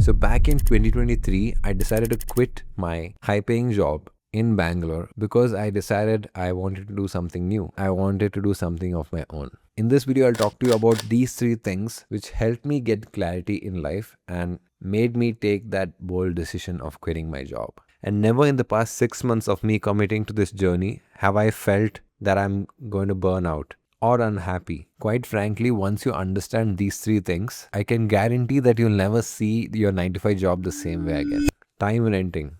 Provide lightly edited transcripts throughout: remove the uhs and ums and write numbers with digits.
So back in 2023, I decided to quit my high-paying job in Bangalore because I decided I wanted to do something new. I wanted to do something of my own. In this video, I'll talk to you about these three things which helped me get clarity in life and made me take that bold decision of quitting my job. And never in the past 6 months of me committing to this journey have I felt that I'm going to burn out or unhappy. Quite frankly, once you understand these three things, I can guarantee that you'll never see your 9 to 5 job the same way again. Time renting,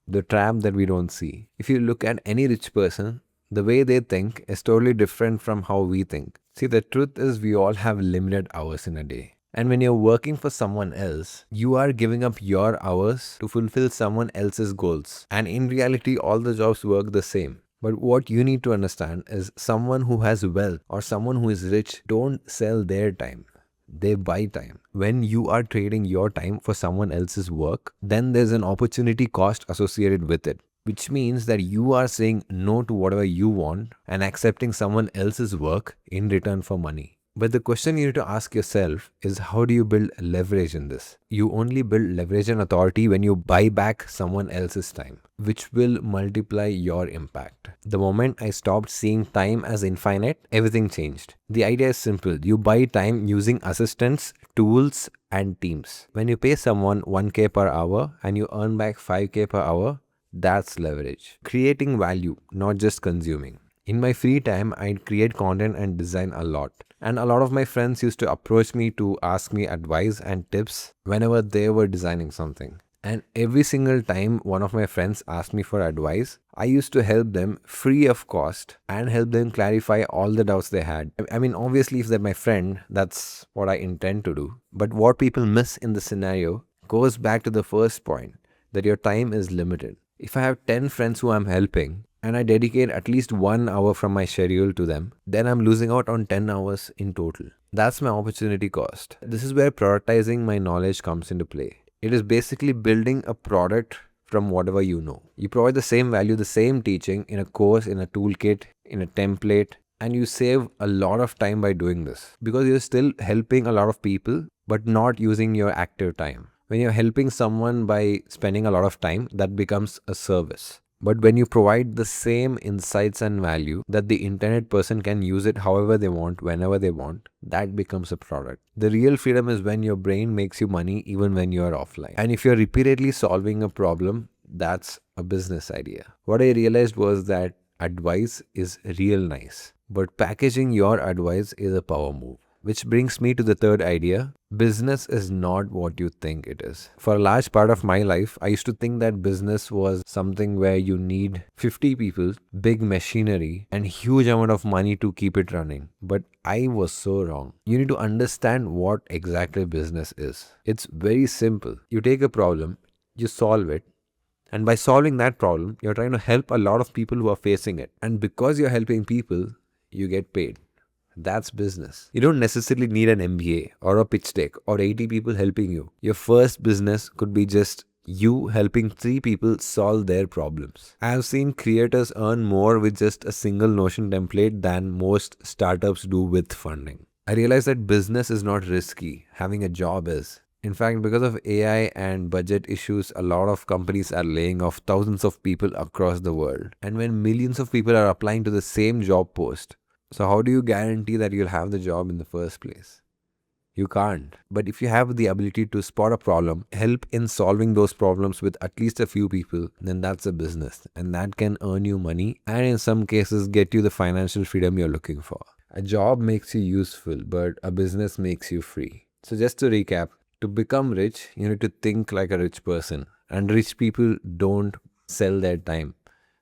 the trap that we don't see. If you look at any rich person, the way they think is totally different from how we think. See, the truth is we all have limited hours in a day. And when you're working for someone else, you are giving up your hours to fulfill someone else's goals. And in reality, all the jobs work the same. But what you need to understand is someone who has wealth or someone who is rich don't sell their time. They buy time. When you are trading your time for someone else's work, then there's an opportunity cost associated with it, which means that you are saying no to whatever you want and accepting someone else's work in return for money. But the question you need to ask yourself is, how do you build leverage in this? You only build leverage and authority when you buy back someone else's time, which will multiply your impact. The moment I stopped seeing time as infinite, everything changed. The idea is simple. You buy time using assistants, tools, and teams. When you pay someone 1K per hour and you earn back 5K per hour, that's leverage. Creating value, not just consuming. In my free time, I'd create content and design a lot. And a lot of my friends used to approach me to ask me advice and tips whenever they were designing something. And every single time one of my friends asked me for advice, I used to help them free of cost and help them clarify all the doubts they had. I mean, obviously, if they're my friend, that's what I intend to do. But what people miss in the scenario goes back to the first point, that your time is limited. If I have 10 friends who I'm helping, and I dedicate at least 1 hour from my schedule to them, then I'm losing out on 10 hours in total. That's my opportunity cost. This is where prioritizing my knowledge comes into play. It is basically building a product from whatever you know. You provide the same value, the same teaching in a course, in a toolkit, in a template, and you save a lot of time by doing this because you're still helping a lot of people, but not using your active time. When you're helping someone by spending a lot of time, that becomes a service. But when you provide the same insights and value that the internet person can use it however they want, whenever they want, that becomes a product. The real freedom is when your brain makes you money even when you are offline. And if you're repeatedly solving a problem, that's a business idea. What I realized was that advice is real nice, but packaging your advice is a power move. Which brings me to the third idea. Business is not what you think it is. For a large part of my life, I used to think that business was something where you need 50 people, big machinery, and huge amount of money to keep it running. But I was so wrong. You need to understand what exactly business is. It's very simple. You take a problem, you solve it, and by solving that problem, you're trying to help a lot of people who are facing it. And because you're helping people, you get paid. That's business. You don't necessarily need an MBA or a pitch deck or 80 people helping you. Your first business could be just you helping 3 people solve their problems. I have seen creators earn more with just a single Notion template than most startups do with funding. I realized that business is not risky. Having a job is. In fact, because of AI and budget issues, a lot of companies are laying off thousands of people across the world. And when millions of people are applying to the same job post, so how do you guarantee that you'll have the job in the first place? You can't. But if you have the ability to spot a problem, help in solving those problems with at least a few people, then that's a business. And that can earn you money and in some cases get you the financial freedom you're looking for. A job makes you useful, but a business makes you free. So just to recap, to become rich, you need to think like a rich person. And rich people don't sell their time.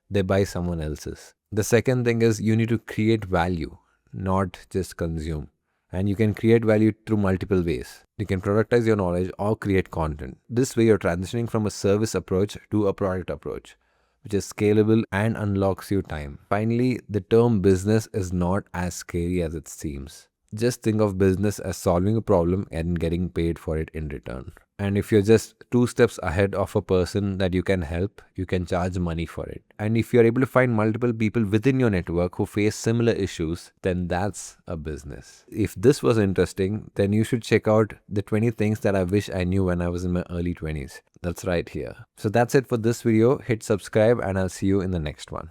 They buy someone else's. The second thing is you need to create value, not just consume. And you can create value through multiple ways. You can productize your knowledge or create content. This way you're transitioning from a service approach to a product approach, which is scalable and unlocks you time. Finally, the term business is not as scary as it seems. Just think of business as solving a problem and getting paid for it in return. And if you're just 2 steps ahead of a person that you can help, you can charge money for it. And if you're able to find multiple people within your network who face similar issues, then that's a business. If this was interesting, then you should check out the 20 things that I wish I knew when I was in my early 20s. That's right here. So that's it for this video. Hit subscribe and I'll see you in the next one.